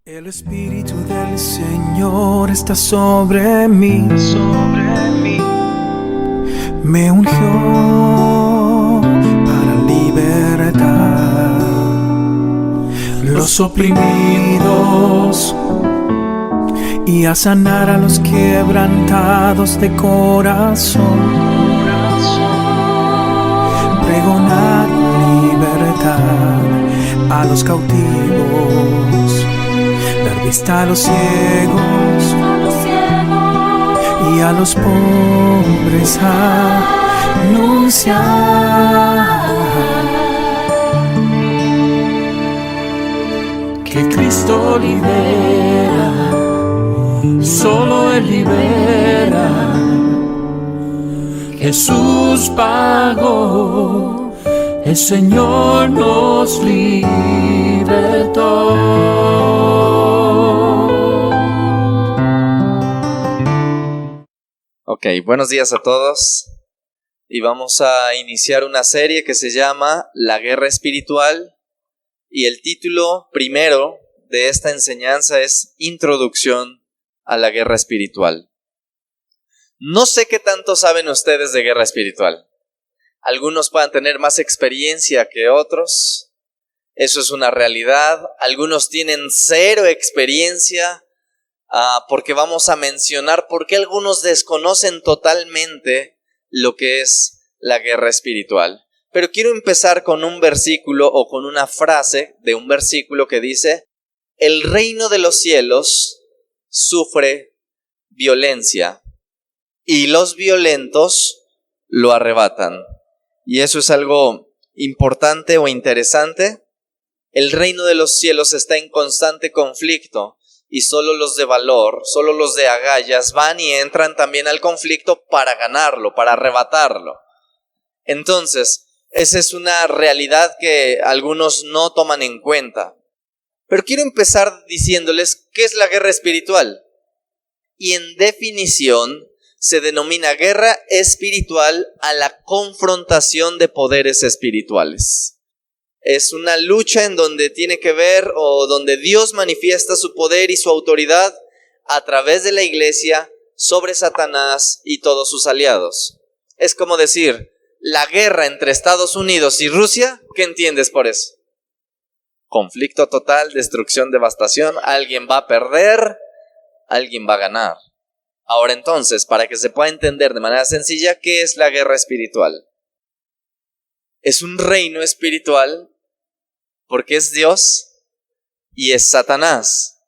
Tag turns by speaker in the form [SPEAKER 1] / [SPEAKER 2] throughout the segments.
[SPEAKER 1] El Espíritu del Señor está sobre mí, me ungió para libertar los oprimidos y a sanar a los quebrantados de corazón, pregonar libertad a los cautivos, dar vista a los ciegos y a los pobres anunciar que Cristo libera, solo Él libera. Jesús pagó, el Señor nos libertó.
[SPEAKER 2] Ok, buenos días a todos. Y vamos a iniciar una serie que se llama La Guerra Espiritual. Y el título primero de esta enseñanza es Introducción a la Guerra Espiritual. No sé qué tanto saben ustedes de guerra espiritual. Algunos puedan tener más experiencia que otros. Eso es una realidad. Algunos tienen cero experiencia, porque vamos a mencionar por qué algunos desconocen totalmente lo que es la guerra espiritual. Pero quiero empezar con un versículo o con una frase de un versículo que dice: el reino de los cielos sufre violencia y los violentos lo arrebatan. Y eso es algo importante o interesante. El reino de los cielos está en constante conflicto y solo los de valor, solo los de agallas van y entran también al conflicto para ganarlo, para arrebatarlo. Entonces, esa es una realidad que algunos no toman en cuenta. Pero quiero empezar diciéndoles qué es la guerra espiritual. Y en definición, se denomina guerra espiritual a la confrontación de poderes espirituales. Es una lucha en donde tiene que ver o donde Dios manifiesta su poder y su autoridad a través de la iglesia sobre Satanás y todos sus aliados. Es como decir, la guerra entre Estados Unidos y Rusia, ¿qué entiendes por eso? Conflicto total, destrucción, devastación, alguien va a perder, alguien va a ganar. Ahora entonces, para que se pueda entender de manera sencilla, ¿qué es la guerra espiritual? Es un reino espiritual porque es Dios y es Satanás.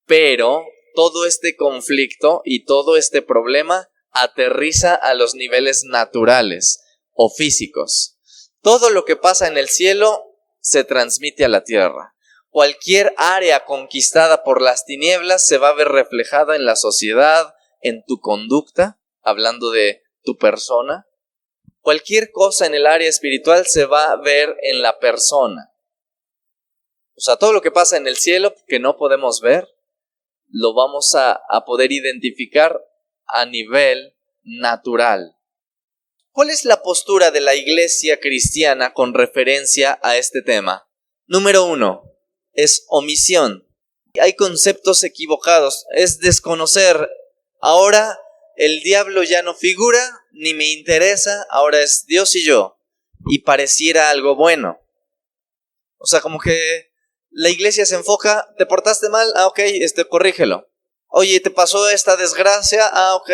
[SPEAKER 2] Pero todo este conflicto y todo este problema aterriza a los niveles naturales o físicos. Todo lo que pasa en el cielo se transmite a la tierra. Cualquier área conquistada por las tinieblas se va a ver reflejada en la sociedad, en tu conducta, hablando de tu persona. Cualquier cosa en el área espiritual se va a ver en la persona. O sea, todo lo que pasa en el cielo que no podemos ver, lo vamos a poder identificar a nivel natural. ¿Cuál es la postura de la iglesia cristiana con referencia a este tema? Número 1, es omisión. Hay conceptos equivocados, es desconocer. Ahora el diablo ya no figura, ni me interesa, ahora es Dios y yo. Y pareciera algo bueno. O sea, como que la iglesia se enfoca, ¿te portaste mal? Ok, corrígelo. Oye, ¿te pasó esta desgracia? Ok,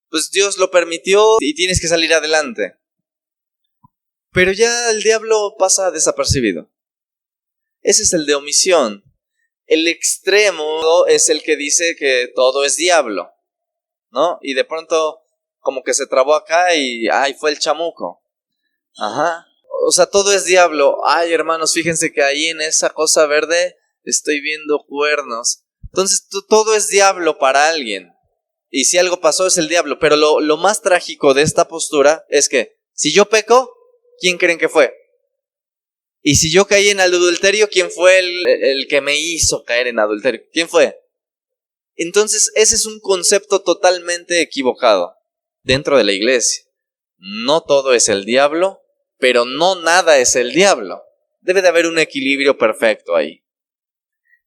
[SPEAKER 2] pues Dios lo permitió y tienes que salir adelante. Pero ya el diablo pasa desapercibido. Ese es el de omisión. El extremo es el que dice que todo es diablo, ¿no? Y de pronto como que se trabó acá y ¡ay, fue el chamuco! Ajá. O sea, todo es diablo. Ay, hermanos, fíjense que ahí en esa cosa verde estoy viendo cuernos. Entonces todo es diablo para alguien. Y si algo pasó es el diablo. Pero lo más trágico de esta postura es que si yo peco, ¿quién creen que fue? Y si yo caí en adulterio, ¿quién fue el que me hizo caer en adulterio? ¿Quién fue? Entonces, ese es un concepto totalmente equivocado dentro de la iglesia. No todo es el diablo, pero no nada es el diablo. Debe de haber un equilibrio perfecto ahí.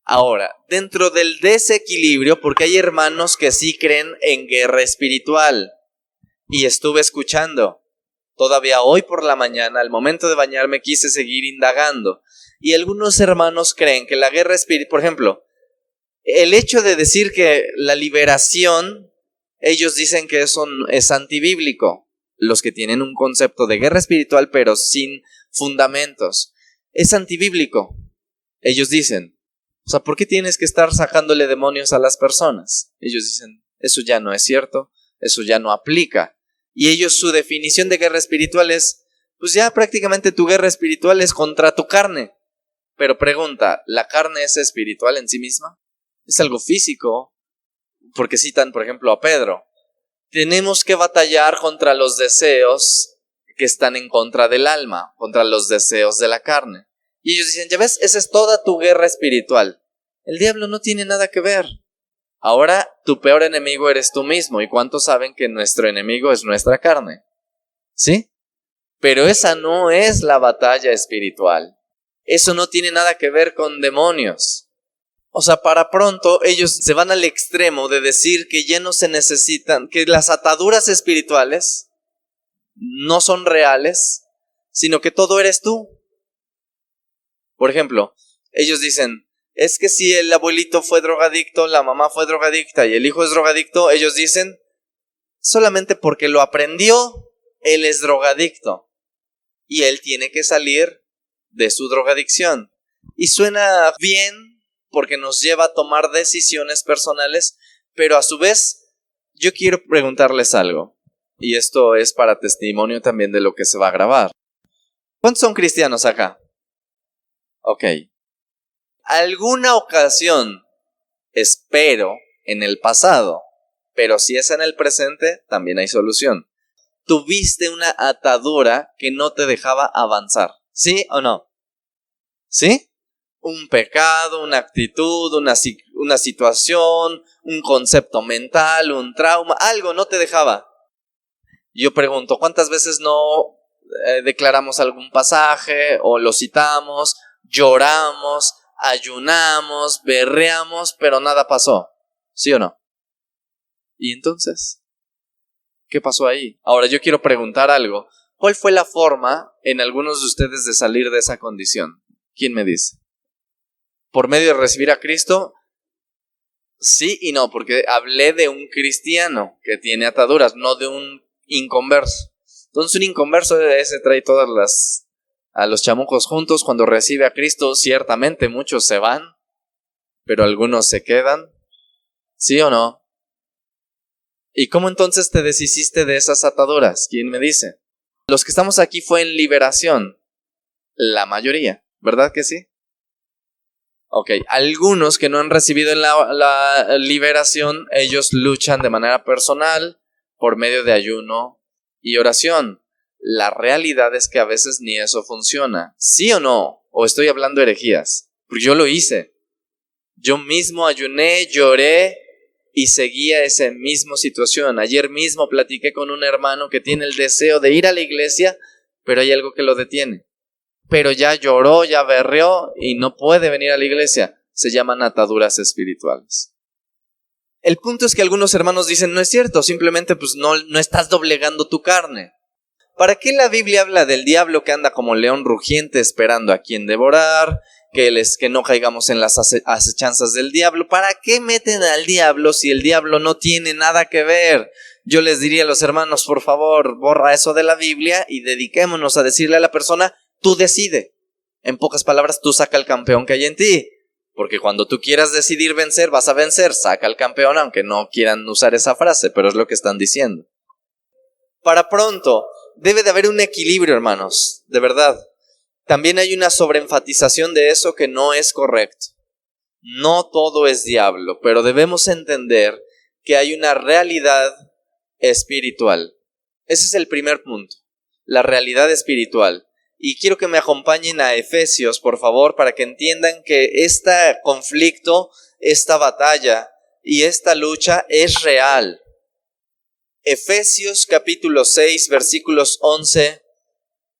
[SPEAKER 2] Ahora, dentro del desequilibrio, porque hay hermanos que sí creen en guerra espiritual, y estuve escuchando, todavía hoy por la mañana, al momento de bañarme, quise seguir indagando, y algunos hermanos creen que la guerra espiritual, por ejemplo, el hecho de decir que la liberación, ellos dicen que eso es antibíblico, los que tienen un concepto de guerra espiritual pero sin fundamentos, es antibíblico, ellos dicen. O sea, ¿por qué tienes que estar sacándole demonios a las personas? Ellos dicen, eso ya no es cierto, eso ya no aplica. Y ellos, su definición de guerra espiritual es, pues ya prácticamente tu guerra espiritual es contra tu carne. Pero pregunta, ¿la carne es espiritual en sí misma? Es algo físico, porque citan, por ejemplo, a Pedro. Tenemos que batallar contra los deseos que están en contra del alma, contra los deseos de la carne. Y ellos dicen, ya ves, esa es toda tu guerra espiritual. El diablo no tiene nada que ver. Ahora tu peor enemigo eres tú mismo. ¿Y cuántos saben que nuestro enemigo es nuestra carne? ¿Sí? Pero esa no es la batalla espiritual. Eso no tiene nada que ver con demonios. O sea, para pronto ellos se van al extremo de decir que ya no se necesitan, que las ataduras espirituales no son reales, sino que todo eres tú. Por ejemplo, ellos dicen, es que si el abuelito fue drogadicto, la mamá fue drogadicta y el hijo es drogadicto, ellos dicen, solamente porque lo aprendió, él es drogadicto y él tiene que salir de su drogadicción. Y suena bien porque nos lleva a tomar decisiones personales, pero a su vez yo quiero preguntarles algo, y esto es para testimonio también de lo que se va a grabar. ¿Cuántos son cristianos acá? Ok. Alguna ocasión, espero, en el pasado, pero si es en el presente, también hay solución. Tuviste una atadura que no te dejaba avanzar, ¿sí o no? ¿Sí? Un pecado, una actitud, una situación, un concepto mental, un trauma, algo no te dejaba. Yo pregunto, ¿cuántas veces no declaramos algún pasaje o lo citamos, lloramos, ayunamos, berreamos, pero nada pasó? ¿Sí o no? ¿Y entonces? ¿Qué pasó ahí? Ahora yo quiero preguntar algo. ¿Cuál fue la forma en algunos de ustedes de salir de esa condición? ¿Quién me dice? ¿Por medio de recibir a Cristo? Sí y no, porque hablé de un cristiano que tiene ataduras, no de un inconverso. Entonces un inconverso ese trae a los chamucos juntos. Cuando recibe a Cristo, ciertamente muchos se van, pero algunos se quedan. ¿Sí o no? ¿Y cómo entonces te deshiciste de esas ataduras? ¿Quién me dice? Los que estamos aquí fue en liberación. La mayoría, ¿verdad que sí? Ok, algunos que no han recibido la liberación, ellos luchan de manera personal por medio de ayuno y oración. La realidad es que a veces ni eso funciona. ¿Sí o no? ¿O estoy hablando herejías? Porque yo lo hice. Yo mismo ayuné, lloré y seguía esa misma situación. Ayer mismo platiqué con un hermano que tiene el deseo de ir a la iglesia, pero hay algo que lo detiene. Pero ya lloró, ya berreó y no puede venir a la iglesia. Se llaman ataduras espirituales. El punto es que algunos hermanos dicen, no es cierto, simplemente pues no estás doblegando tu carne. ¿Para qué la Biblia habla del diablo que anda como león rugiente esperando a quien devorar? Que no caigamos en las acechanzas del diablo. ¿Para qué meten al diablo si el diablo no tiene nada que ver? Yo les diría a los hermanos, por favor, borra eso de la Biblia y dediquémonos a decirle a la persona, tú decide. En pocas palabras, tú saca el campeón que hay en ti. Porque cuando tú quieras decidir vencer, vas a vencer. Saca el campeón, aunque no quieran usar esa frase, pero es lo que están diciendo. Para pronto, debe de haber un equilibrio, hermanos, de verdad. También hay una sobreenfatización de eso que no es correcto. No todo es diablo, pero debemos entender que hay una realidad espiritual. Ese es el primer punto, la realidad espiritual. Y quiero que me acompañen a Efesios, por favor, para que entiendan que este conflicto, esta batalla y esta lucha es real. Efesios capítulo 6, versículos 11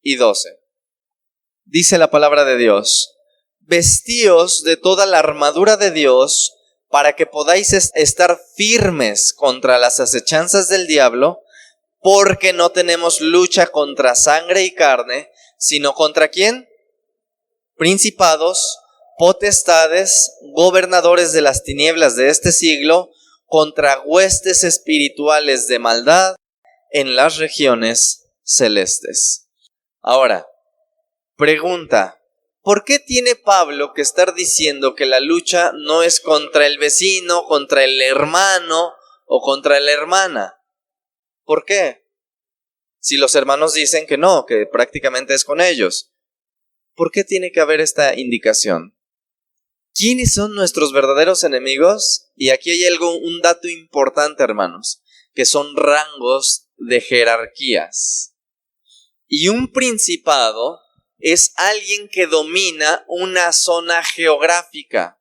[SPEAKER 2] y 12. Dice la palabra de Dios: vestíos de toda la armadura de Dios para que podáis estar firmes contra las acechanzas del diablo, porque no tenemos lucha contra sangre y carne, sino contra ¿quién? Principados, potestades, gobernadores de las tinieblas de este siglo, contra huestes espirituales de maldad en las regiones celestes. Ahora, pregunta, ¿por qué tiene Pablo que estar diciendo que la lucha no es contra el vecino, contra el hermano o contra la hermana? ¿Por qué? Si los hermanos dicen que no, que prácticamente es con ellos. ¿Por qué tiene que haber esta indicación? ¿Quiénes son nuestros verdaderos enemigos? Y aquí hay un dato importante, hermanos, que son rangos de jerarquías. Y un principado es alguien que domina una zona geográfica.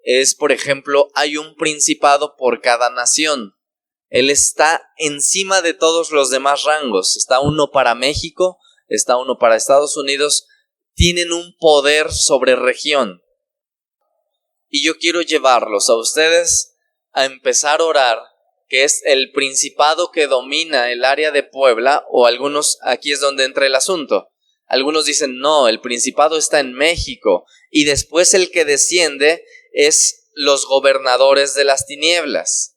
[SPEAKER 2] Es, por ejemplo, hay un principado por cada nación. Él está encima de todos los demás rangos. Está uno para México, está uno para Estados Unidos. Tienen un poder sobre región. Y yo quiero llevarlos a ustedes a empezar a orar, que es el principado que domina el área de Puebla, o algunos, aquí es donde entra el asunto. Algunos dicen, no, el principado está en México, y después el que desciende es los gobernadores de las tinieblas.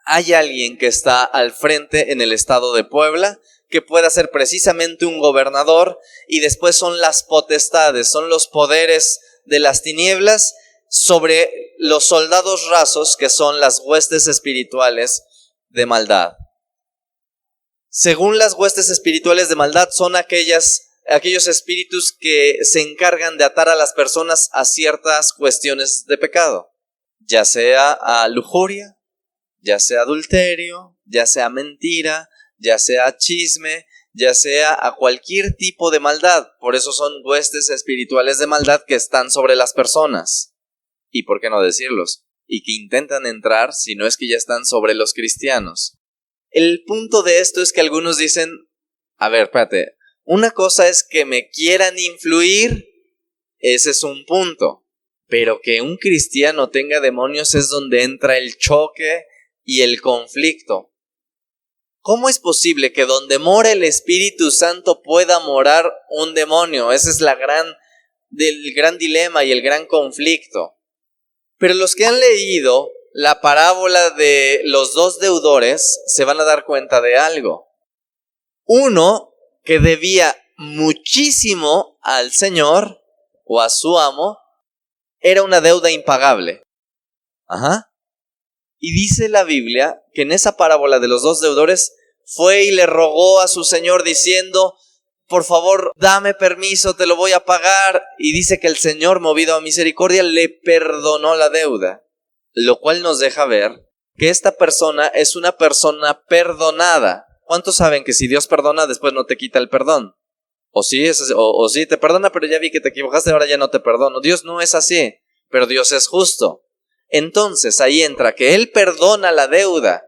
[SPEAKER 2] Hay alguien que está al frente en el estado de Puebla, que pueda ser precisamente un gobernador, y después son las potestades, son los poderes de las tinieblas sobre los soldados rasos, que son las huestes espirituales de maldad. Según las huestes espirituales de maldad, son aquellos espíritus que se encargan de atar a las personas a ciertas cuestiones de pecado, ya sea a lujuria, ya sea adulterio, ya sea mentira, ya sea chisme, ya sea a cualquier tipo de maldad. Por eso son huestes espirituales de maldad que están sobre las personas. ¿Y por qué no decirlos? Y que intentan entrar, si no es que ya están sobre los cristianos. El punto de esto es que algunos dicen, a ver, espérate, una cosa es que me quieran influir, ese es un punto, pero que un cristiano tenga demonios es donde entra el choque y el conflicto. ¿Cómo es posible que donde mora el Espíritu Santo pueda morar un demonio? Ese es el gran dilema y el gran conflicto. Pero los que han leído la parábola de los dos deudores se van a dar cuenta de algo. Uno que debía muchísimo al Señor o a su amo, era una deuda impagable. Y dice la Biblia que en esa parábola de los dos deudores fue y le rogó a su Señor diciendo, por favor, dame permiso, te lo voy a pagar. Y dice que el Señor, movido a misericordia, le perdonó la deuda. Lo cual nos deja ver que esta persona es una persona perdonada. ¿Cuántos saben que si Dios perdona, después no te quita el perdón? O sí, te perdona, pero ya vi que te equivocaste, ahora ya no te perdono. Dios no es así, pero Dios es justo. Entonces ahí entra que Él perdona la deuda.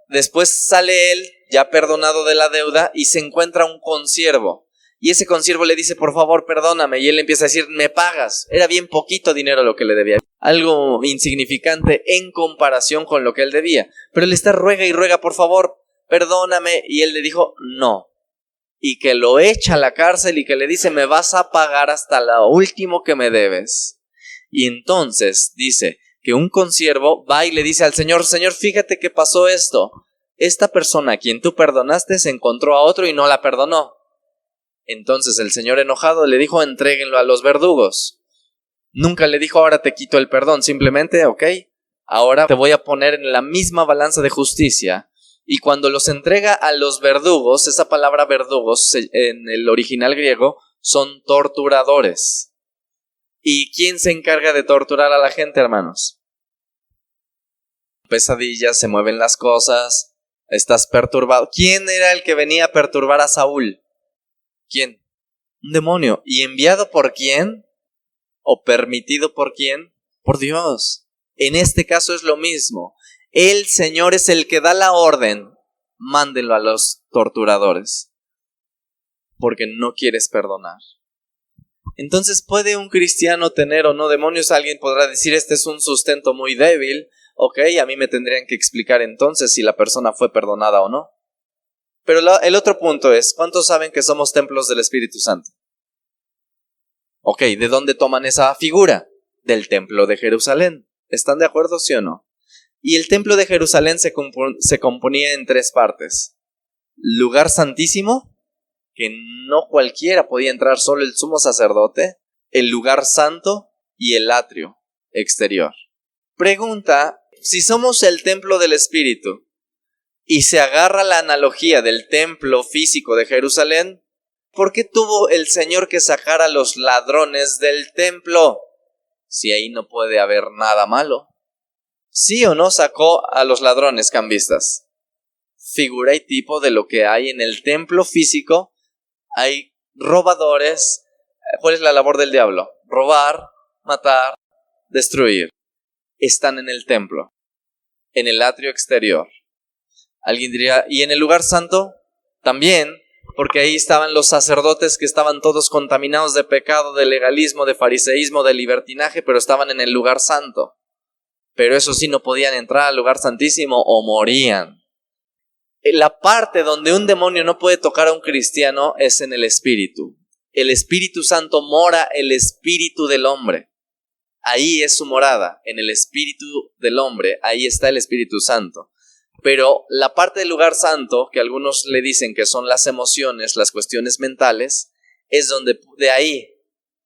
[SPEAKER 2] Después sale Él ya perdonado de la deuda y se encuentra un consiervo. Y ese consiervo le dice, por favor, perdóname. Y él empieza a decir, me pagas. Era bien poquito dinero lo que le debía. Algo insignificante en comparación con lo que él debía. Pero él está ruega y ruega, por favor, perdóname. Y él le dijo, no. Y que lo echa a la cárcel y que le dice, me vas a pagar hasta lo último que me debes. Y entonces dice que un consiervo va y le dice al Señor, Señor, fíjate que pasó esto. Esta persona a quien tú perdonaste se encontró a otro y no la perdonó. Entonces el Señor enojado le dijo, entréguenlo a los verdugos. Nunca le dijo, ahora te quito el perdón, simplemente, ok, ahora te voy a poner en la misma balanza de justicia. Y cuando los entrega a los verdugos, esa palabra verdugos en el original griego son torturadores. ¿Y quién se encarga de torturar a la gente, hermanos? Pesadillas, se mueven las cosas, estás perturbado. ¿Quién era el que venía a perturbar a Saúl? ¿Quién? Un demonio. ¿Y enviado por quién? ¿O permitido por quién? Por Dios. En este caso es lo mismo. El Señor es el que da la orden. Mándenlo a los torturadores. Porque no quieres perdonar. Entonces, ¿puede un cristiano tener o no demonios? Alguien podrá decir, este es un sustento muy débil. Ok, a mí me tendrían que explicar entonces si la persona fue perdonada o no. Pero el otro punto es, ¿cuántos saben que somos templos del Espíritu Santo? Ok, ¿de dónde toman esa figura? Del templo de Jerusalén. ¿Están de acuerdo, sí o no? Y el templo de Jerusalén se componía en 3 partes. Lugar santísimo, que no cualquiera podía entrar, solo el sumo sacerdote. El lugar santo y el atrio exterior. Pregunta, si somos el templo del Espíritu y se agarra la analogía del templo físico de Jerusalén, ¿por qué tuvo el Señor que sacar a los ladrones del templo? Si ahí no puede haber nada malo. ¿Sí o no sacó a los ladrones cambistas? Figura y tipo de lo que hay en el templo físico. Hay robadores. ¿Cuál es la labor del diablo? Robar, matar, destruir. Están en el templo, en el atrio exterior. Alguien diría, ¿y en el lugar santo? También, porque ahí estaban los sacerdotes que estaban todos contaminados de pecado, de legalismo, de fariseísmo, de libertinaje, pero estaban en el lugar santo. Pero eso sí, no podían entrar al lugar santísimo o morían. La parte donde un demonio no puede tocar a un cristiano es en el Espíritu. El Espíritu Santo mora el Espíritu del hombre. Ahí es su morada, en el Espíritu del hombre, ahí está el Espíritu Santo. Pero la parte del lugar santo, que algunos le dicen que son las emociones, las cuestiones mentales, es donde de ahí,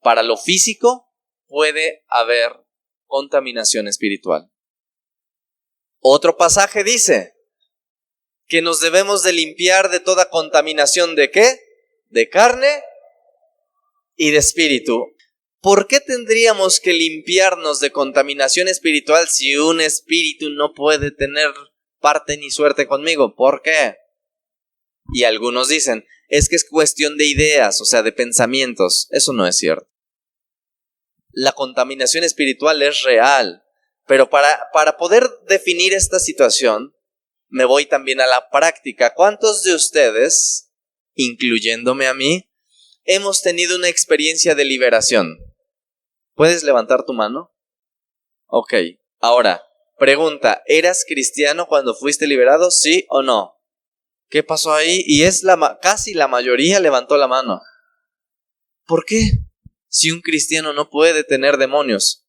[SPEAKER 2] para lo físico, puede haber contaminación espiritual. Otro pasaje dice que nos debemos de limpiar de toda contaminación, ¿de qué? De carne y de espíritu. ¿Por qué tendríamos que limpiarnos de contaminación espiritual si un espíritu no puede tener parte ni suerte conmigo? ¿Por qué? Y algunos dicen, es que es cuestión de ideas, o sea, de pensamientos. Eso no es cierto. La contaminación espiritual es real, pero para poder definir esta situación, me voy también a la práctica. ¿Cuántos de ustedes, incluyéndome a mí, hemos tenido una experiencia de liberación? ¿Puedes levantar tu mano? Ok, ahora, pregunta, ¿eras cristiano cuando fuiste liberado? ¿Sí o no? ¿Qué pasó ahí? Y casi la mayoría levantó la mano. ¿Por qué? Si un cristiano no puede tener demonios.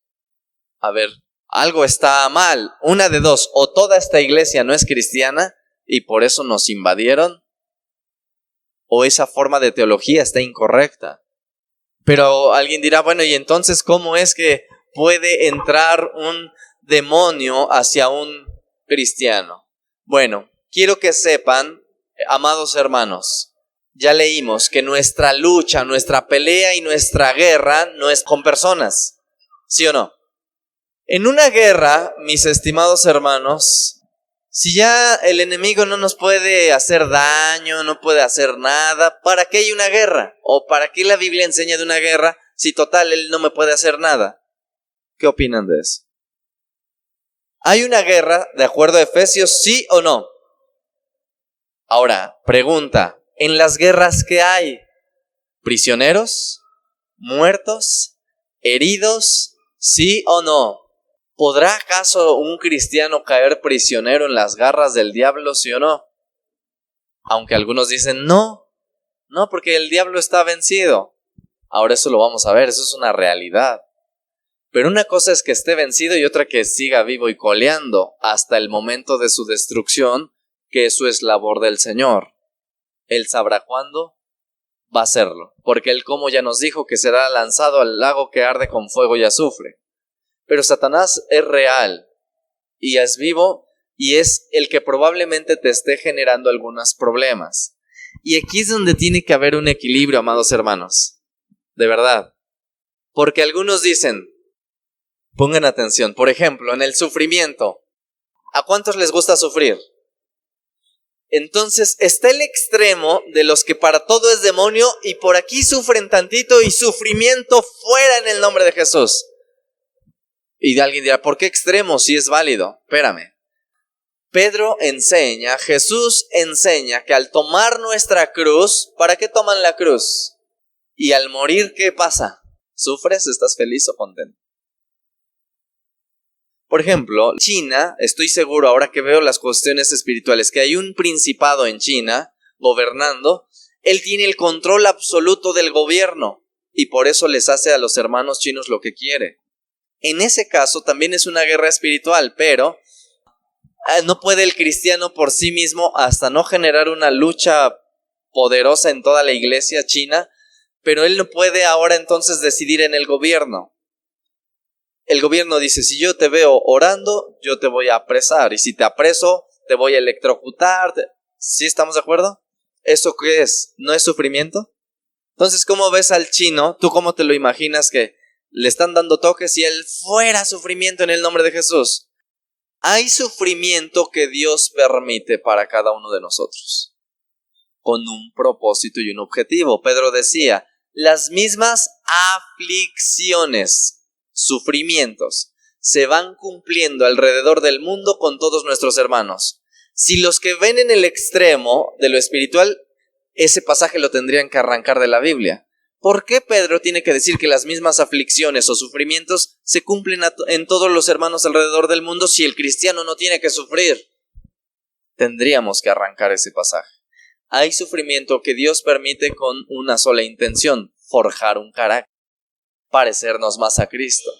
[SPEAKER 2] A ver, algo está mal. Una de dos, o toda esta iglesia no es cristiana y por eso nos invadieron, o esa forma de teología está incorrecta. Pero alguien dirá, bueno, ¿y entonces cómo es que puede entrar un demonio hacia un cristiano? Bueno, quiero que sepan, amados hermanos, ya leímos que nuestra lucha, nuestra pelea y nuestra guerra no es con personas, ¿sí o no? En una guerra, mis estimados hermanos, si ya el enemigo no nos puede hacer daño, no puede hacer nada, ¿para qué hay una guerra? ¿O para qué la Biblia enseña de una guerra si total él no me puede hacer nada? ¿Qué opinan de eso? ¿Hay una guerra de acuerdo a Efesios, sí o no? Ahora, pregunta, ¿en las guerras qué hay? ¿Prisioneros? ¿Muertos? ¿Heridos? ¿Sí o no? ¿Podrá acaso un cristiano caer prisionero en las garras del diablo, sí o no? Aunque algunos dicen no, porque el diablo está vencido. Ahora eso lo vamos a ver, eso es una realidad. Pero una cosa es que esté vencido y otra que siga vivo y coleando hasta el momento de su destrucción, que eso es labor del Señor. Él sabrá cuándo va a hacerlo, porque Él, como ya nos dijo, que será lanzado al lago que arde con fuego y azufre. Pero Satanás es real y es vivo y es el que probablemente te esté generando algunos problemas. Y aquí es donde tiene que haber un equilibrio, amados hermanos. De verdad. Porque algunos dicen, pongan atención, por ejemplo, en el sufrimiento. ¿A cuántos les gusta sufrir? Entonces está el extremo de los que para todo es demonio y por aquí sufren tantito y sufrimiento fuera en el nombre de Jesús. Y alguien dirá, ¿por qué extremo si es válido? Espérame. Pedro enseña, Jesús enseña que al tomar nuestra cruz, ¿para qué toman la cruz? Y al morir, ¿qué pasa? ¿Sufres? ¿Estás feliz o contento? Por ejemplo, China, estoy seguro ahora que veo las cuestiones espirituales, que hay un principado en China gobernando. Él tiene el control absoluto del gobierno y por eso les hace a los hermanos chinos lo que quiere. En ese caso también es una guerra espiritual, pero no puede el cristiano por sí mismo, hasta no generar una lucha poderosa en toda la iglesia china, pero él no puede ahora entonces decidir en el gobierno. El gobierno dice, si yo te veo orando, yo te voy a apresar, y si te apreso, te voy a electrocutar. ¿Sí estamos de acuerdo? ¿Eso qué es? ¿No es sufrimiento? Entonces, ¿cómo ves al chino? ¿Tú cómo te lo imaginas que le están dando toques y él fuera sufrimiento en el nombre de Jesús? Hay sufrimiento que Dios permite para cada uno de nosotros, con un propósito y un objetivo. Pedro decía, las mismas aflicciones, sufrimientos, se van cumpliendo alrededor del mundo con todos nuestros hermanos. Si los que ven en el extremo de lo espiritual, ese pasaje lo tendrían que arrancar de la Biblia. ¿Por qué Pedro tiene que decir que las mismas aflicciones o sufrimientos se cumplen en todos los hermanos alrededor del mundo si el cristiano no tiene que sufrir? Tendríamos que arrancar ese pasaje. Hay sufrimiento que Dios permite con una sola intención, forjar un carácter, parecernos más a Cristo,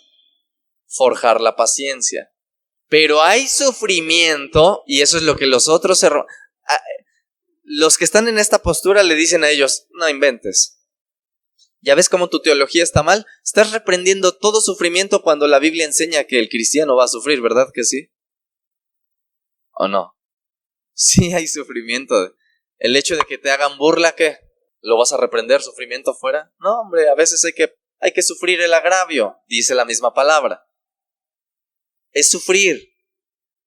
[SPEAKER 2] forjar la paciencia. Pero hay sufrimiento, y eso es lo que los que están en esta postura le dicen a ellos, no inventes. ¿Ya ves cómo tu teología está mal? Estás reprendiendo todo sufrimiento cuando la Biblia enseña que el cristiano va a sufrir, ¿verdad que sí? ¿O no? Sí hay sufrimiento. El hecho de que te hagan burla, ¿qué? ¿Lo vas a reprender, sufrimiento fuera? No, hombre, a veces hay que sufrir el agravio, dice la misma palabra. Es sufrir.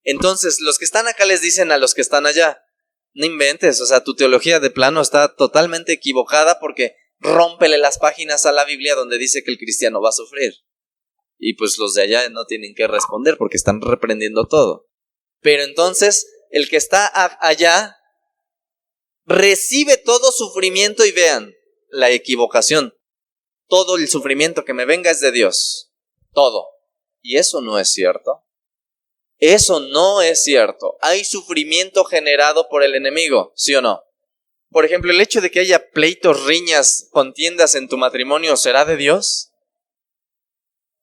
[SPEAKER 2] Entonces, los que están acá les dicen a los que están allá, no inventes, o sea, tu teología de plano está totalmente equivocada porque rómpele las páginas a la Biblia donde dice que el cristiano va a sufrir. Y pues los de allá no tienen que responder porque están reprendiendo todo. Pero entonces, el que está allá recibe todo sufrimiento y vean la equivocación. Todo el sufrimiento que me venga es de Dios. Todo. Y eso no es cierto. Eso no es cierto. Hay sufrimiento generado por el enemigo, ¿sí o no? Por ejemplo, el hecho de que haya pleitos, riñas, contiendas en tu matrimonio, ¿será de Dios?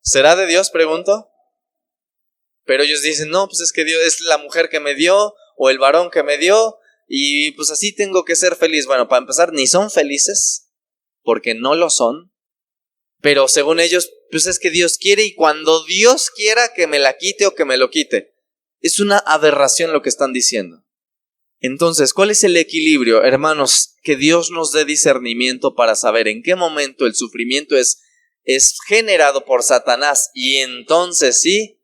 [SPEAKER 2] ¿Será de Dios, pregunto? Pero ellos dicen, no, pues es que Dios es la mujer que me dio o el varón que me dio y pues así tengo que ser feliz. Bueno, para empezar, ni son felices porque no lo son. Pero según ellos, pues es que Dios quiere y cuando Dios quiera que me la quite o que me lo quite. Es una aberración lo que están diciendo. Entonces, ¿cuál es el equilibrio? Hermanos, que Dios nos dé discernimiento para saber en qué momento el sufrimiento es generado por Satanás y entonces sí,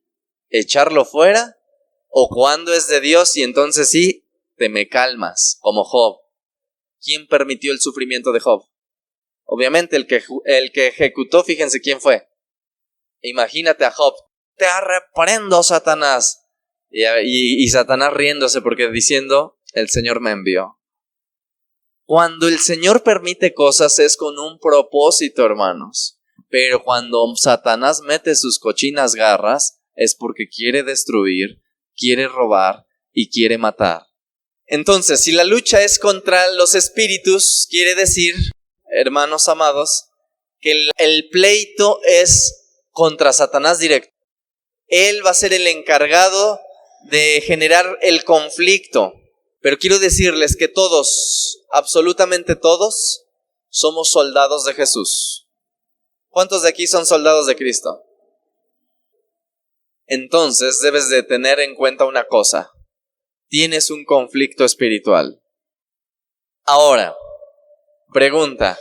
[SPEAKER 2] echarlo fuera, o cuando es de Dios y entonces sí, te me calmas, como Job. ¿Quién permitió el sufrimiento de Job? Obviamente el que ejecutó, fíjense quién fue. Imagínate a Job, te reprendo, Satanás. Y Satanás riéndose porque diciendo, el Señor me envió. Cuando el Señor permite cosas es con un propósito, hermanos. Pero cuando Satanás mete sus cochinas garras es porque quiere destruir, quiere robar y quiere matar. Entonces, si la lucha es contra los espíritus, quiere decir, hermanos amados, que el pleito es contra Satanás directo. Él va a ser el encargado de generar el conflicto. Pero quiero decirles que todos, absolutamente todos, somos soldados de Jesús. ¿Cuántos de aquí son soldados de Cristo? Entonces debes de tener en cuenta una cosa. Tienes un conflicto espiritual. Ahora, pregunta.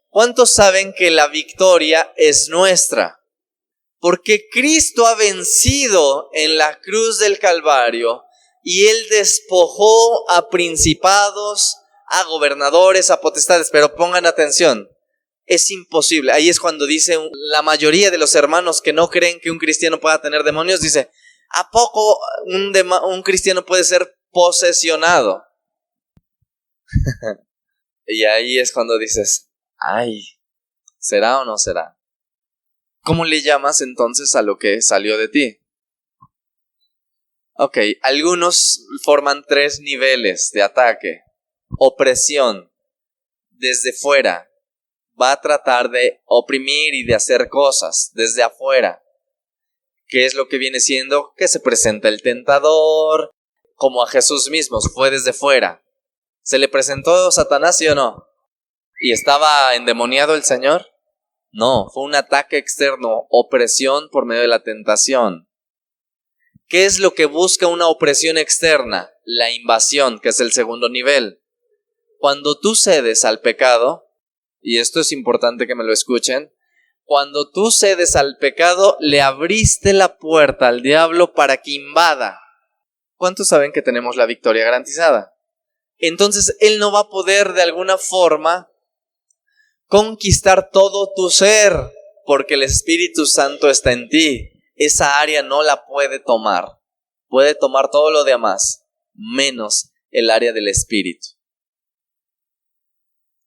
[SPEAKER 2] ¿Cuántos saben que la victoria es nuestra? Porque Cristo ha vencido en la cruz del Calvario y Él despojó a principados, a gobernadores, a potestades. Pero pongan atención, es imposible. Ahí es cuando dice la mayoría de los hermanos que no creen que un cristiano pueda tener demonios, dice, ¿a poco un cristiano puede ser posesionado? Y ahí es cuando dices, ay, ¿será o no será? ¿Cómo le llamas entonces a lo que salió de ti? Ok, algunos forman 3 niveles de ataque. Opresión, desde fuera. Va a tratar de oprimir y de hacer cosas desde afuera. ¿Qué es lo que viene siendo? Que se presenta el tentador, como a Jesús mismo, fue desde fuera. ¿Se le presentó Satanás, sí o no? ¿Y estaba endemoniado el Señor? No, fue un ataque externo, opresión por medio de la tentación. ¿Qué es lo que busca una opresión externa? La invasión, que es el segundo nivel. Cuando tú cedes al pecado, y esto es importante que me lo escuchen, cuando tú cedes al pecado, le abriste la puerta al diablo para que invada. ¿Cuántos saben que tenemos la victoria garantizada? Entonces él no va a poder de alguna forma conquistar todo tu ser, porque el Espíritu Santo está en ti. Esa área no la puede tomar. Puede tomar todo lo demás, menos el área del Espíritu.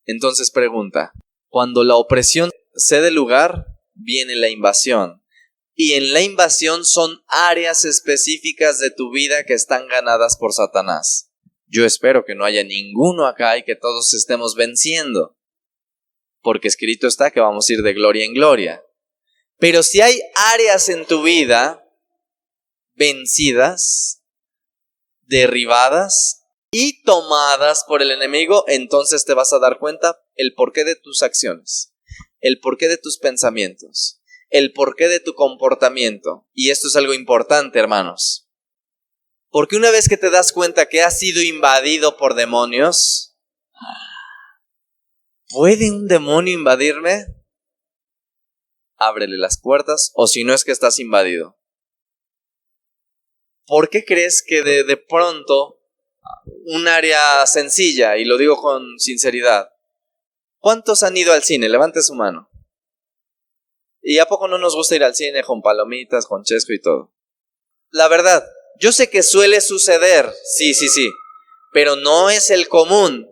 [SPEAKER 2] Entonces pregunta, cuando la opresión cede lugar, viene la invasión. Y en la invasión son áreas específicas de tu vida que están ganadas por Satanás. Yo espero que no haya ninguno acá y que todos estemos venciendo, porque escrito está que vamos a ir de gloria en gloria. Pero si hay áreas en tu vida vencidas, derribadas y tomadas por el enemigo, entonces te vas a dar cuenta el porqué de tus acciones, el porqué de tus pensamientos, el porqué de tu comportamiento. Y esto es algo importante, hermanos. Porque una vez que te das cuenta que has sido invadido por demonios, ¿puede un demonio invadirme? Ábrele las puertas, o si no es que estás invadido. ¿Por qué crees que de pronto un área sencilla, y lo digo con sinceridad, ¿cuántos han ido al cine? Levante su mano. ¿Y a poco no nos gusta ir al cine con palomitas, con chesco y todo? La verdad, yo sé que suele suceder, sí, pero no es el común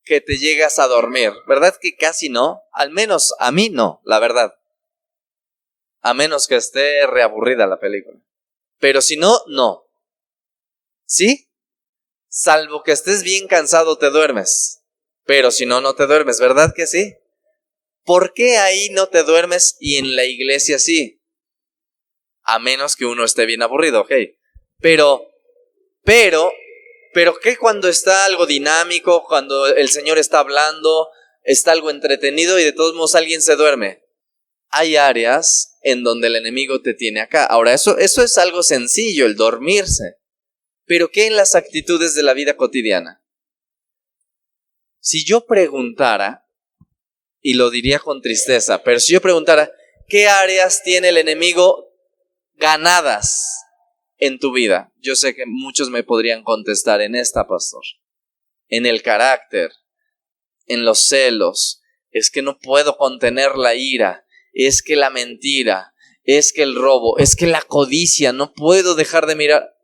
[SPEAKER 2] que te llegas a dormir. ¿Verdad que casi no? Al menos a mí no, la verdad. A menos que esté reaburrida la película. Pero si no, no. ¿Sí? Salvo que estés bien cansado, te duermes. Pero si no, no te duermes, ¿verdad que sí? ¿Por qué ahí no te duermes y en la iglesia sí? A menos que uno esté bien aburrido, ok. Pero ¿qué cuando está algo dinámico, cuando el Señor está hablando, está algo entretenido y de todos modos alguien se duerme? Hay áreas en donde el enemigo te tiene acá. Ahora, eso es algo sencillo, el dormirse. Pero ¿qué en las actitudes de la vida cotidiana? Si yo preguntara, y lo diría con tristeza, pero si yo preguntara, ¿qué áreas tiene el enemigo ganadas en tu vida? Yo sé que muchos me podrían contestar en esta, pastor. En el carácter, en los celos, es que no puedo contener la ira, es que la mentira, es que el robo, es que la codicia, no puedo dejar de mirar.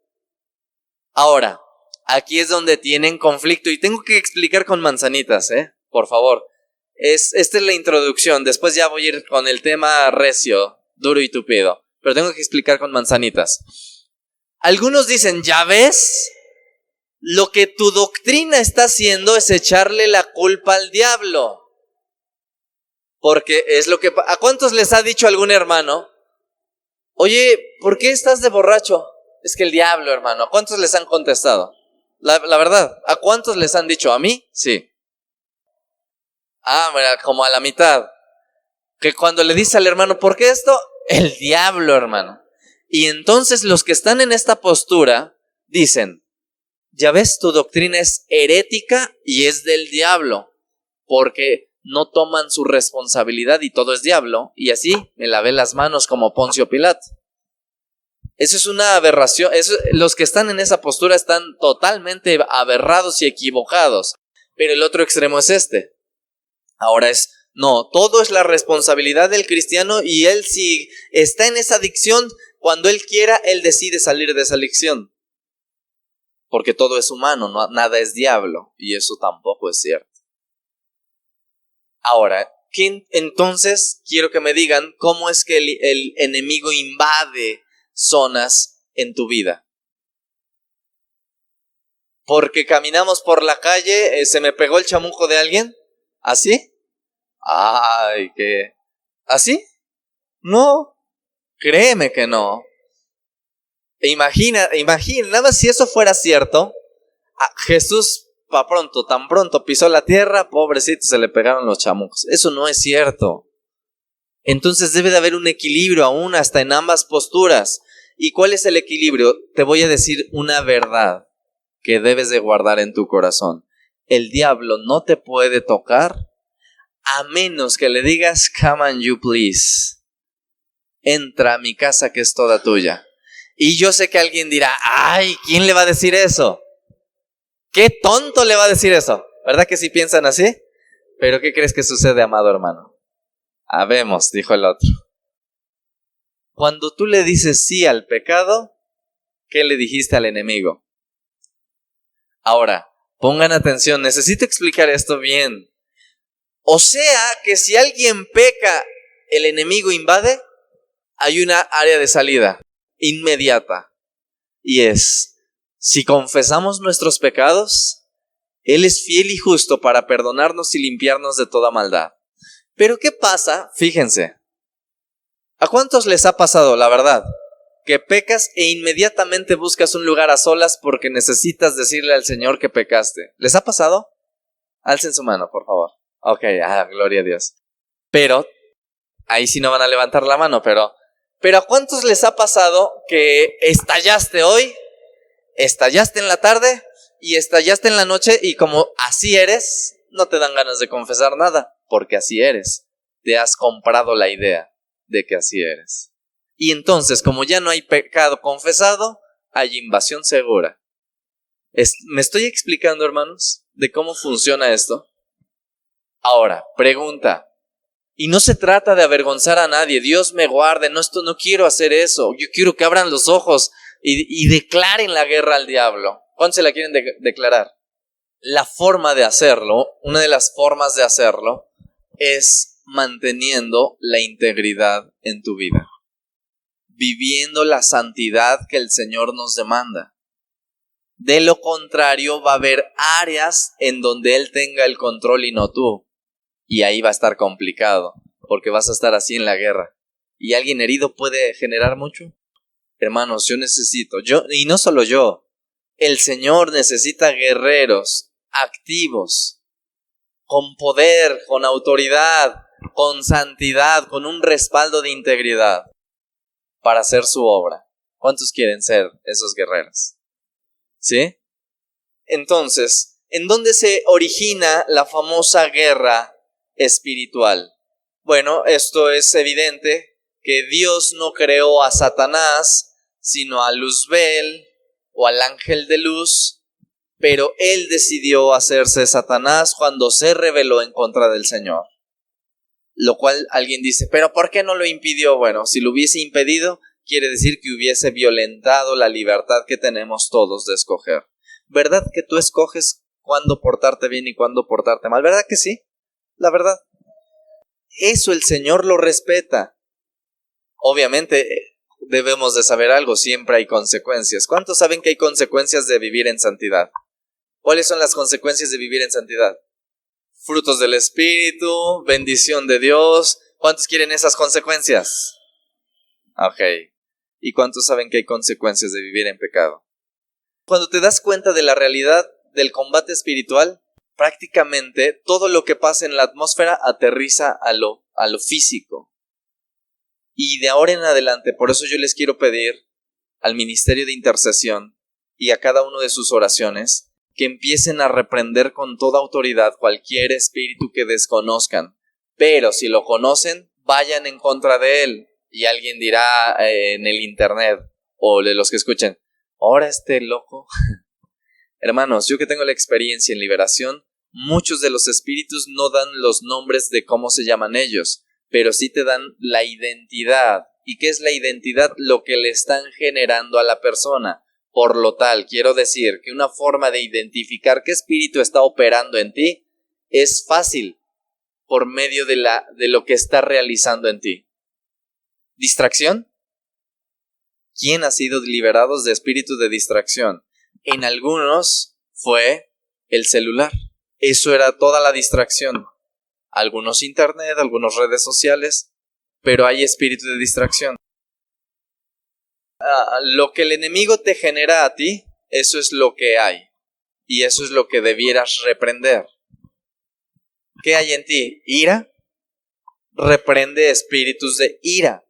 [SPEAKER 2] Ahora, aquí es donde tienen conflicto y tengo que explicar con manzanitas, por favor. Esta es la introducción, después ya voy a ir con el tema recio, duro y tupido, pero tengo que explicar con manzanitas. Algunos dicen, ¿ya ves? Lo que tu doctrina está haciendo es echarle la culpa al diablo. Porque es lo que... ¿A cuántos les ha dicho algún hermano? Oye, ¿por qué estás de borracho? Es que el diablo, hermano. ¿A cuántos les han contestado? La verdad, ¿a cuántos les han dicho? ¿A mí? Sí. Mira, como a la mitad. Que cuando le dice al hermano, ¿por qué esto? El diablo, hermano. Y entonces los que están en esta postura dicen, ya ves, tu doctrina es herética y es del diablo, porque no toman su responsabilidad y todo es diablo, y así me lavé las manos como Poncio Pilato. Eso es una aberración. Los que están en esa postura están totalmente aberrados y equivocados, pero el otro extremo es este. Ahora no, todo es la responsabilidad del cristiano y él si está en esa adicción, cuando él quiera, él decide salir de esa adicción. Porque todo es humano, nada es diablo, y eso tampoco es cierto. Ahora, Entonces quiero que me digan cómo es que el enemigo invade zonas en tu vida. Porque caminamos por la calle, se me pegó el chamuco de alguien. ¿Así? Ay, ¿qué? ¿Así? No, créeme que no. Imagina, nada más si eso fuera cierto, Jesús tan pronto pisó la tierra, pobrecito, se le pegaron los chamucos. Eso no es cierto. Entonces debe de haber un equilibrio aún hasta en ambas posturas. ¿Y cuál es el equilibrio? Te voy a decir una verdad que debes de guardar en tu corazón. El diablo no te puede tocar a menos que le digas, come on you please, entra a mi casa que es toda tuya. Y yo sé que alguien dirá, ay, ¿quién le va a decir eso? ¿Qué tonto le va a decir eso? ¿Verdad que sí piensan así? Pero ¿qué crees que sucede, amado hermano? Habemos, dijo el otro. Cuando tú le dices sí al pecado, ¿qué le dijiste al enemigo? Ahora, pongan atención, necesito explicar esto bien. O sea que si alguien peca, el enemigo invade, hay una área de salida inmediata. Y es, si confesamos nuestros pecados, Él es fiel y justo para perdonarnos y limpiarnos de toda maldad. Pero ¿qué pasa? Fíjense, ¿a cuántos les ha pasado, la verdad, que pecas e inmediatamente buscas un lugar a solas porque necesitas decirle al Señor que pecaste? ¿Les ha pasado? Alcen su mano, por favor. Ok, gloria a Dios. Pero, ahí sí no van a levantar la mano, pero ¿a cuántos les ha pasado que estallaste hoy, estallaste en la tarde y estallaste en la noche y como así eres, no te dan ganas de confesar nada? Porque así eres. Te has comprado la idea de que así eres. Y entonces, como ya no hay pecado confesado, hay invasión segura. ¿Me estoy explicando, hermanos, de cómo funciona esto? Ahora, pregunta. Y no se trata de avergonzar a nadie. Dios me guarde, no quiero hacer eso. Yo quiero que abran los ojos y declaren la guerra al diablo. ¿Cuándo se la quieren declarar? La forma de hacerlo, una de las formas de hacerlo, es manteniendo la integridad en tu vida. Viviendo la santidad que el Señor nos demanda. De lo contrario, va a haber áreas en donde Él tenga el control y no tú. Y ahí va a estar complicado, porque vas a estar así en la guerra. ¿Y alguien herido puede generar mucho? Hermanos, y no solo yo, el Señor necesita guerreros activos, con poder, con autoridad, con santidad, con un respaldo de integridad, para hacer su obra. ¿Cuántos quieren ser esos guerreros? ¿Sí? Entonces, ¿en dónde se origina la famosa guerra espiritual? Bueno, esto es evidente que Dios no creó a Satanás, sino a Luzbel o al ángel de luz, pero Él decidió hacerse Satanás cuando se rebeló en contra del Señor. Lo cual alguien dice, ¿pero por qué no lo impidió? Bueno, si lo hubiese impedido, quiere decir que hubiese violentado la libertad que tenemos todos de escoger. ¿Verdad que tú escoges cuándo portarte bien y cuándo portarte mal? ¿Verdad que sí? La verdad. Eso el Señor lo respeta. Obviamente debemos de saber algo, siempre hay consecuencias. ¿Cuántos saben que hay consecuencias de vivir en santidad? ¿Cuáles son las consecuencias de vivir en santidad? Frutos del Espíritu, bendición de Dios. ¿Cuántos quieren esas consecuencias? Ok. ¿Y cuántos saben que hay consecuencias de vivir en pecado? Cuando te das cuenta de la realidad del combate espiritual, prácticamente todo lo que pasa en la atmósfera aterriza a lo físico. Y de ahora en adelante, por eso yo les quiero pedir al Ministerio de Intercesión y a cada uno de sus oraciones que empiecen a reprender con toda autoridad cualquier espíritu que desconozcan. Pero si lo conocen, vayan en contra de él. Y alguien dirá en el internet, o de los que escuchen, ahora este loco. Hermanos, yo que tengo la experiencia en liberación, muchos de los espíritus no dan los nombres de cómo se llaman ellos, pero sí te dan la identidad. ¿Y qué es la identidad? Lo que le están generando a la persona. Por lo tal, quiero decir que una forma de identificar qué espíritu está operando en ti es fácil. por medio de lo que está realizando en ti. ¿Distracción? ¿Quién ha sido liberado de espíritu de distracción? En algunos fue el celular. Eso era toda la distracción. Algunos internet, algunos redes sociales, pero hay espíritu de distracción. Lo que el enemigo te genera a ti, eso es lo que hay. Y eso es lo que debieras reprender. ¿Qué hay en ti? ¿Ira? Reprende espíritus de ira.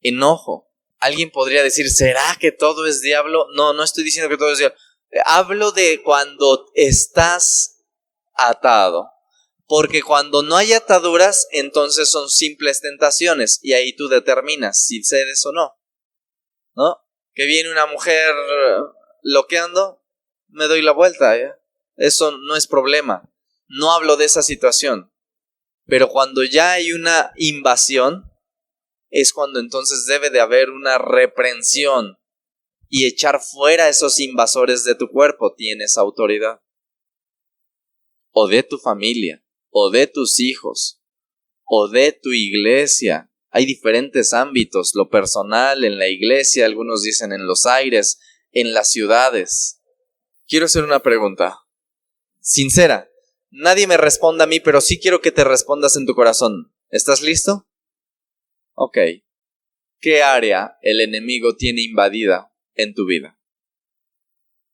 [SPEAKER 2] Enojo. Alguien podría decir, ¿será que todo es diablo? No, no estoy diciendo que todo es diablo. Hablo de cuando estás atado. Porque cuando no hay ataduras, entonces son simples tentaciones. Y ahí tú determinas si cedes o no. ¿No? Que viene una mujer loqueando, me doy la vuelta. Eso no es problema. No hablo de esa situación. Pero cuando ya hay una invasión, es cuando entonces debe de haber una reprensión y echar fuera a esos invasores de tu cuerpo. Tienes autoridad. O de tu familia, o de tus hijos, o de tu iglesia. Hay diferentes ámbitos, lo personal, en la iglesia, algunos dicen en los aires, en las ciudades. Quiero hacer una pregunta, sincera. Nadie me responda a mí, pero sí quiero que te respondas en tu corazón. ¿Estás listo? Ok. ¿Qué área el enemigo tiene invadida en tu vida?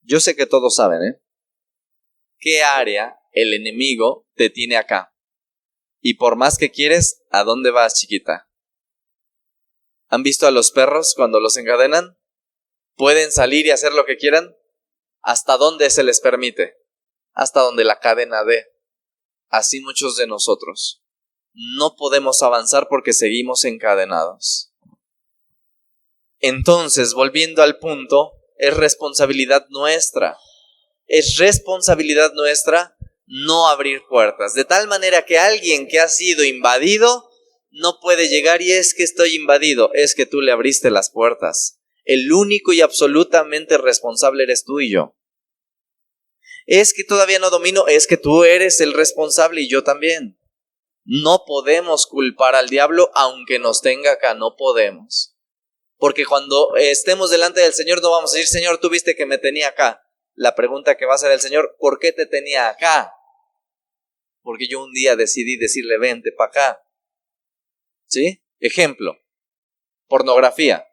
[SPEAKER 2] Yo sé que todos saben, ¿eh? ¿Qué área el enemigo te tiene acá? Y por más que quieres, ¿a dónde vas, chiquita? ¿Han visto a los perros cuando los encadenan? ¿Pueden salir y hacer lo que quieran? ¿Hasta dónde se les permite? Hasta donde la cadena dé. Así muchos de nosotros. No podemos avanzar porque seguimos encadenados. Entonces, volviendo al punto, es responsabilidad nuestra. Es responsabilidad nuestra no abrir puertas. De tal manera que alguien que ha sido invadido no puede llegar y es que estoy invadido. Es que tú le abriste las puertas. El único y absolutamente responsable eres tú y yo. Es que todavía no domino. Es que tú eres el responsable y yo también. No podemos culpar al diablo aunque nos tenga acá. No podemos. Porque cuando estemos delante del Señor no vamos a decir, Señor, tú viste que me tenía acá. La pregunta que va a hacer el Señor, ¿por qué te tenía acá? Porque yo un día decidí decirle, vente para acá. ¿Sí? Ejemplo, pornografía.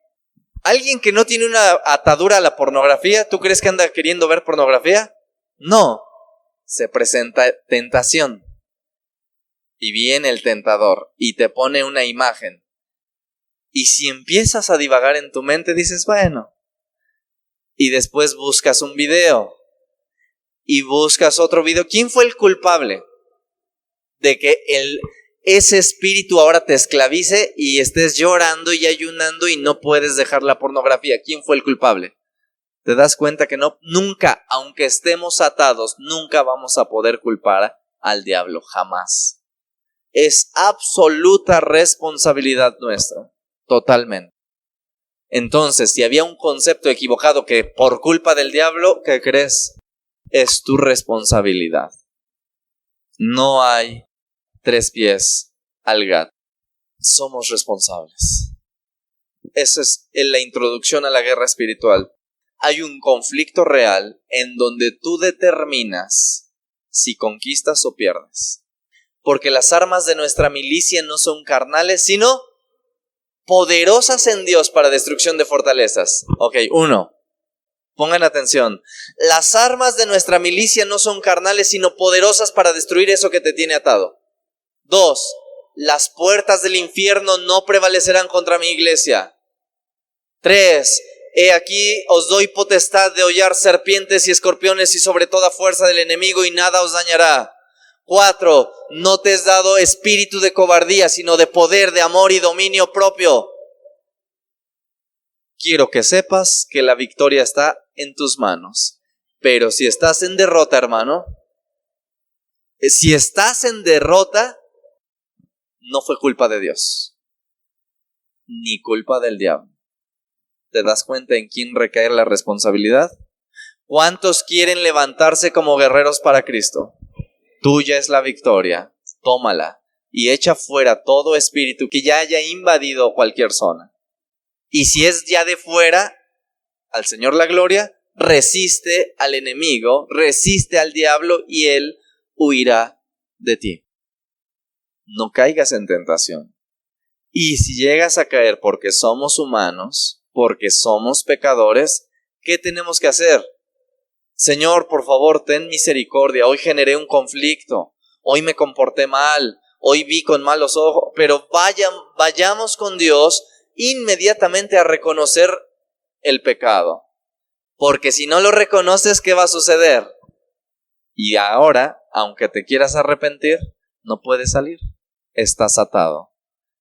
[SPEAKER 2] Alguien que no tiene una atadura a la pornografía, ¿tú crees que anda queriendo ver pornografía? No. Se presenta tentación. Y viene el tentador y te pone una imagen. Y si empiezas a divagar en tu mente, dices, bueno. Y después buscas un video. Y buscas otro video. ¿Quién fue el culpable de que ese espíritu ahora te esclavice y estés llorando y ayunando y no puedes dejar la pornografía? ¿Quién fue el culpable? ¿Te das cuenta que no? Nunca, aunque estemos atados, nunca vamos a poder culpar al diablo, jamás. Es absoluta responsabilidad nuestra, totalmente. Entonces, si había un concepto equivocado que por culpa del diablo, ¿qué crees? Es tu responsabilidad. No hay 3 pies al gato. Somos responsables. Esa es la introducción a la guerra espiritual. Hay un conflicto real en donde tú determinas si conquistas o pierdes. Porque las armas de nuestra milicia no son carnales, sino poderosas en Dios para destrucción de fortalezas. Ok, 1. Pongan atención. Las armas de nuestra milicia no son carnales, sino poderosas para destruir eso que te tiene atado. 2. Las puertas del infierno no prevalecerán contra mi iglesia. 3. He aquí os doy potestad de hollar serpientes y escorpiones y sobre toda fuerza del enemigo y nada os dañará. 4. No te es dado espíritu de cobardía, sino de poder, de amor y dominio propio. Quiero que sepas que la victoria está en tus manos. Pero si estás en derrota, hermano, si estás en derrota, no fue culpa de Dios, ni culpa del diablo. ¿Te das cuenta en quién recae la responsabilidad? ¿Cuántos quieren levantarse como guerreros para Cristo? Tuya es la victoria. tómala y echa fuera todo espíritu que ya haya invadido cualquier zona. Y si es ya de fuera, al Señor la gloria, resiste al enemigo, resiste al diablo y él huirá de ti. No caigas en tentación. Y si llegas a caer porque somos humanos, porque somos pecadores, ¿qué tenemos que hacer? Señor, por favor, ten misericordia. Hoy generé un conflicto. Hoy me comporté mal. Hoy vi con malos ojos. Pero vayamos con Dios inmediatamente a reconocer el pecado. Porque si no lo reconoces, ¿qué va a suceder? Y ahora, aunque te quieras arrepentir, no puedes salir. Estás atado.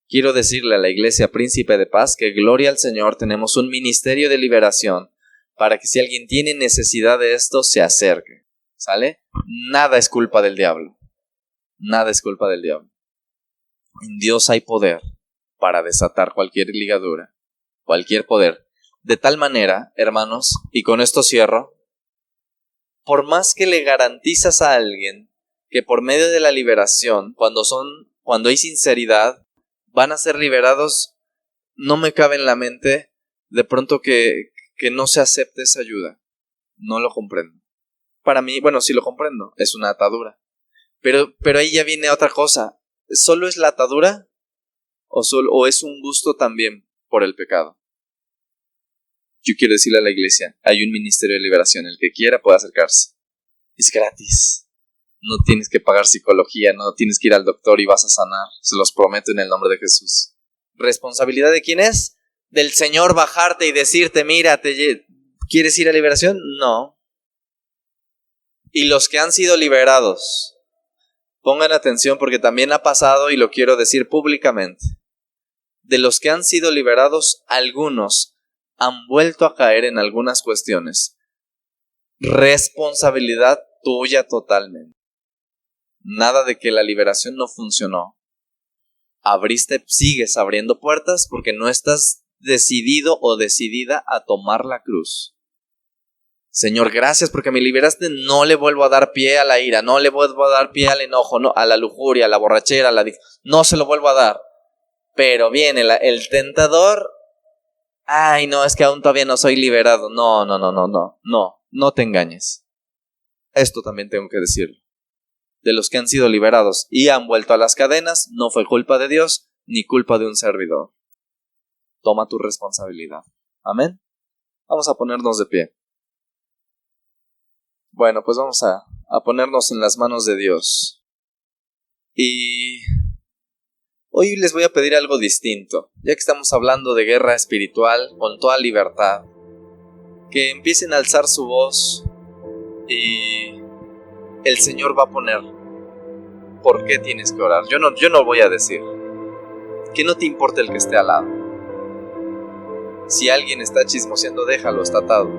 [SPEAKER 2] Quiero decirle a la Iglesia Príncipe de Paz que gloria al Señor, tenemos un ministerio de liberación para que si alguien tiene necesidad de esto, se acerque. ¿Sale? Nada es culpa del diablo. Nada es culpa del diablo. En Dios hay poder para desatar cualquier ligadura, cualquier poder. De tal manera, hermanos, y con esto cierro, por más que le garantizas a alguien que por medio de la liberación, cuando hay sinceridad, van a ser liberados, no me cabe en la mente de pronto que no se acepte esa ayuda. No lo comprendo. Para mí, bueno, sí lo comprendo, es una atadura. Pero ahí ya viene otra cosa. ¿Solo es la atadura? ¿O es un gusto también por el pecado? Yo quiero decirle a la iglesia, hay un ministerio de liberación, el que quiera puede acercarse. Es gratis. No tienes que pagar psicología, no tienes que ir al doctor y vas a sanar. Se los prometo en el nombre de Jesús. ¿Responsabilidad de quién es? Del Señor bajarte y decirte, mira, ¿quieres ir a liberación? No. Y los que han sido liberados, pongan atención porque también ha pasado y lo quiero decir públicamente. De los que han sido liberados, algunos han vuelto a caer en algunas cuestiones. Responsabilidad tuya totalmente. Nada de que la liberación no funcionó. Sigues abriendo puertas porque no estás decidido o decidida a tomar la cruz. Señor, gracias porque me liberaste. No le vuelvo a dar pie a la ira, no le vuelvo a dar pie al enojo, no, a la lujuria, a la borrachera, no se lo vuelvo a dar. Pero viene el tentador. Ay, no, es que aún todavía no soy liberado. No te engañes. Esto también tengo que decirlo. De los que han sido liberados y han vuelto a las cadenas, no fue culpa de Dios ni culpa de un servidor. Toma tu responsabilidad. Amén. Vamos a ponernos de pie. Bueno, pues vamos a ponernos en las manos de Dios. Y hoy les voy a pedir algo distinto, ya que estamos hablando de guerra espiritual con toda libertad. Que empiecen a alzar su voz y el Señor va a poner por qué tienes que orar. Yo no voy a decir. Que no te importe el que esté al lado. Si alguien está chismoseando, déjalo, está atado.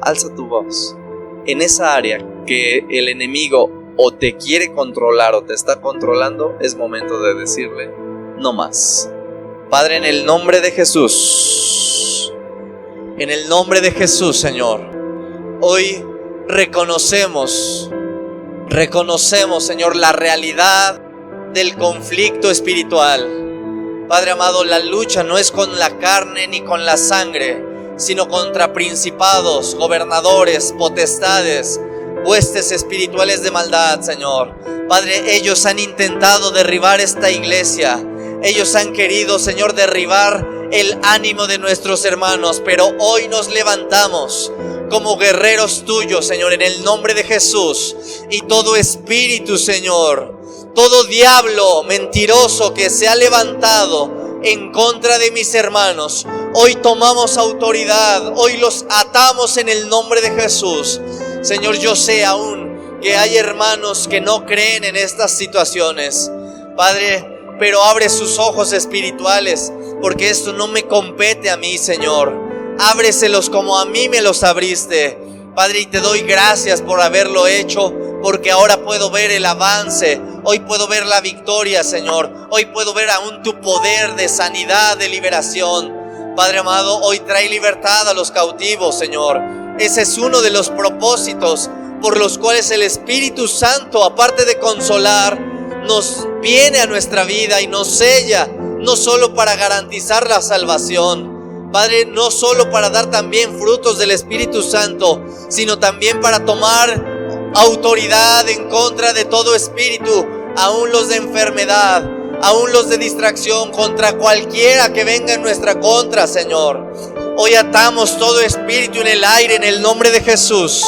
[SPEAKER 2] Alza tu voz. En esa área que el enemigo o te quiere controlar o te está controlando, es momento de decirle, no más. Padre, en el nombre de Jesús, Señor, hoy reconocemos, Señor, la realidad del conflicto espiritual. Padre amado, la lucha no es con la carne ni con la sangre, sino contra principados, gobernadores, potestades, huestes espirituales de maldad, Señor. Padre, ellos han intentado derribar esta iglesia. Ellos han querido, Señor, derribar el ánimo de nuestros hermanos, pero hoy nos levantamos como guerreros tuyos, Señor, en el nombre de Jesús. Y todo espíritu, Señor, todo diablo mentiroso que se ha levantado en contra de mis hermanos, hoy tomamos autoridad, hoy los atamos en el nombre de Jesús. Señor, yo sé aún que hay hermanos que no creen en estas situaciones, Padre, pero abre sus ojos espirituales, porque esto no me compete a mí, Señor. Ábreselos como a mí me los abriste, Padre, y te doy gracias por haberlo hecho, porque ahora puedo ver el avance. Hoy puedo ver la victoria, Señor. Hoy puedo ver aún tu poder de sanidad, de liberación. Padre amado, hoy trae libertad a los cautivos, Señor. Ese es uno de los propósitos por los cuales el Espíritu Santo, aparte de consolar, nos viene a nuestra vida y nos sella, no solo para garantizar la salvación, Padre, no solo para dar también frutos del Espíritu Santo, sino también para tomar autoridad en contra de todo espíritu, aún los de enfermedad, aún los de distracción, contra cualquiera que venga en nuestra contra, Señor. Hoy atamos todo espíritu en el aire en el nombre de Jesús.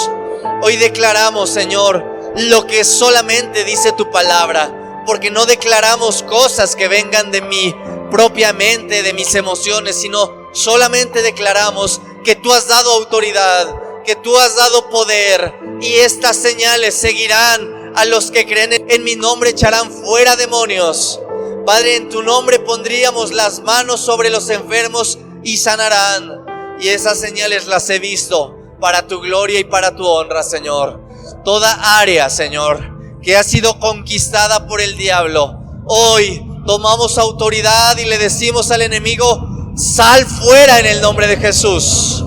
[SPEAKER 2] Hoy declaramos, Señor, lo que solamente dice tu palabra, porque no declaramos cosas que vengan de mí propiamente, de mis emociones, sino solamente declaramos que tú has dado autoridad, que tú has dado poder, y estas señales seguirán a los que creen en mi nombre, echarán fuera demonios. Padre, en tu nombre pondríamos las manos sobre los enfermos y sanarán. Y esas señales las he visto para tu gloria y para tu honra, Señor. Toda área, Señor, que ha sido conquistada por el diablo, hoy tomamos autoridad y le decimos al enemigo: sal fuera en el nombre de Jesús.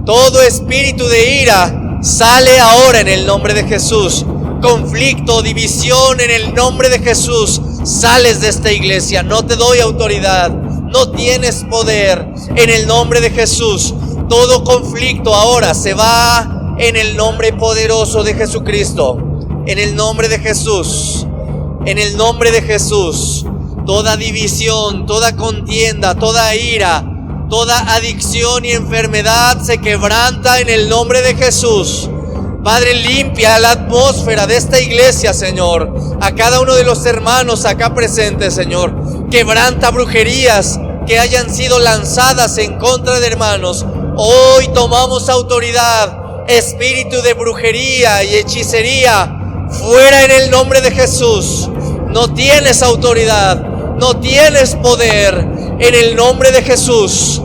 [SPEAKER 2] Todo espíritu de ira sale ahora en el nombre de Jesús. Conflicto, división, en el nombre de Jesús, sales de esta iglesia. No te doy autoridad, no tienes poder. En el nombre de Jesús, todo conflicto ahora se va en el nombre poderoso de Jesucristo. En el nombre de Jesús, en el nombre de Jesús, toda división, toda contienda, toda ira, toda adicción y enfermedad se quebranta en el nombre de Jesús. Padre, limpia la atmósfera de esta iglesia, Señor. A cada uno de los hermanos acá presentes, Señor. Quebranta brujerías que hayan sido lanzadas en contra de hermanos. Hoy tomamos autoridad. Espíritu de brujería y hechicería, fuera en el nombre de Jesús. No tienes autoridad, no tienes poder. En el nombre de Jesús.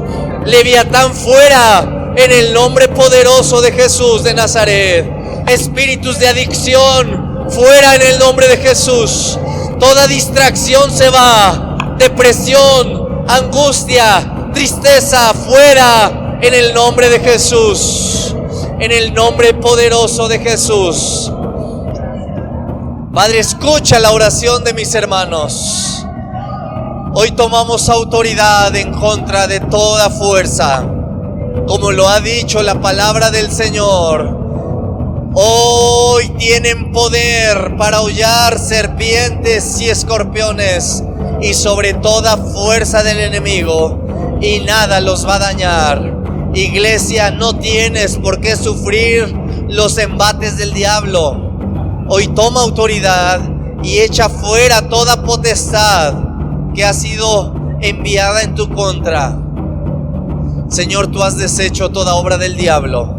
[SPEAKER 2] Leviatán, fuera en el nombre poderoso de Jesús de Nazaret. Espíritus de adicción, fuera en el nombre de Jesús. Toda distracción se va. Depresión, angustia, tristeza, fuera en el nombre de Jesús. En el nombre poderoso de Jesús. Padre, escucha la oración de mis hermanos. Hoy tomamos autoridad en contra de toda fuerza, como lo ha dicho la palabra del Señor. Hoy tienen poder para hollar serpientes y escorpiones y sobre toda fuerza del enemigo, y nada los va a dañar. Iglesia, no tienes por qué sufrir los embates del diablo. Hoy toma autoridad y echa fuera toda potestad que ha sido enviada en tu contra. Señor, tú has deshecho toda obra del diablo.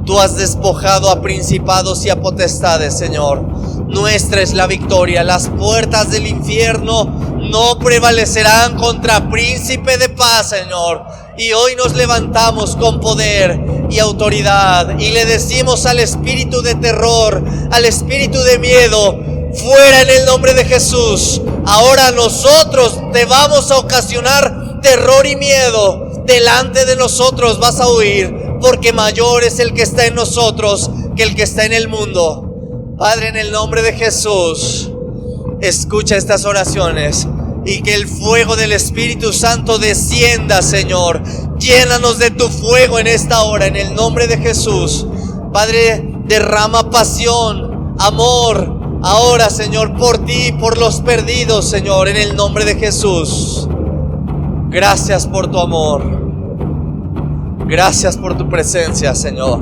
[SPEAKER 2] Tú has despojado a principados y a potestades, Señor. Nuestra es la victoria. Las puertas del infierno no prevalecerán contra príncipe de paz, Señor. Y hoy nos levantamos con poder y autoridad y le decimos al espíritu de terror, al espíritu de miedo: fuera en el nombre de Jesús. Ahora nosotros te vamos a ocasionar terror y miedo. Delante de nosotros vas a huir, porque mayor es el que está en nosotros que el que está en el mundo. Padre, en el nombre de Jesús, escucha estas oraciones y que el fuego del Espíritu Santo descienda, Señor. Llénanos de tu fuego en esta hora, en el nombre de Jesús. Padre, derrama pasión, amor, ahora, Señor, por ti, por los perdidos, Señor, en el nombre de Jesús. Gracias por tu amor. Gracias por tu presencia, Señor.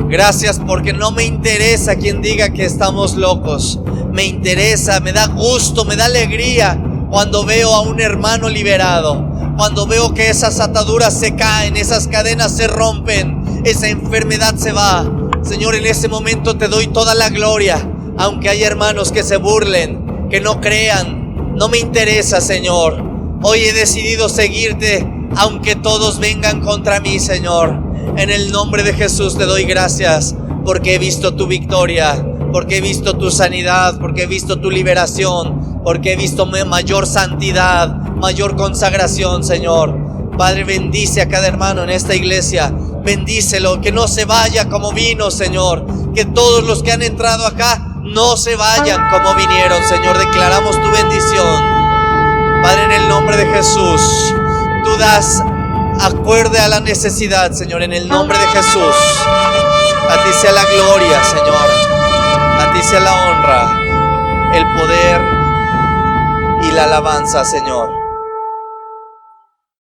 [SPEAKER 2] Gracias porque no me interesa quien diga que estamos locos. Me interesa, me da gusto, me da alegría cuando veo a un hermano liberado. Cuando veo que esas ataduras se caen, esas cadenas se rompen, esa enfermedad se va. Señor, en ese momento te doy toda la gloria. Aunque hay hermanos que se burlen, que no crean, no me interesa, Señor. Hoy he decidido seguirte, aunque todos vengan contra mí, Señor. En el nombre de Jesús te doy gracias, porque he visto tu victoria, porque he visto tu sanidad, porque he visto tu liberación, porque he visto mayor santidad, mayor consagración, Señor. Padre, bendice a cada hermano en esta iglesia. Bendícelo, que no se vaya como vino, Señor. Que todos los que han entrado acá no se vayan como vinieron, Señor. Declaramos tu bendición. Padre, en el nombre de Jesús, tú das acorde a la necesidad, Señor, en el nombre de Jesús. A ti sea la gloria, Señor. A ti sea la honra, el poder y la alabanza, Señor.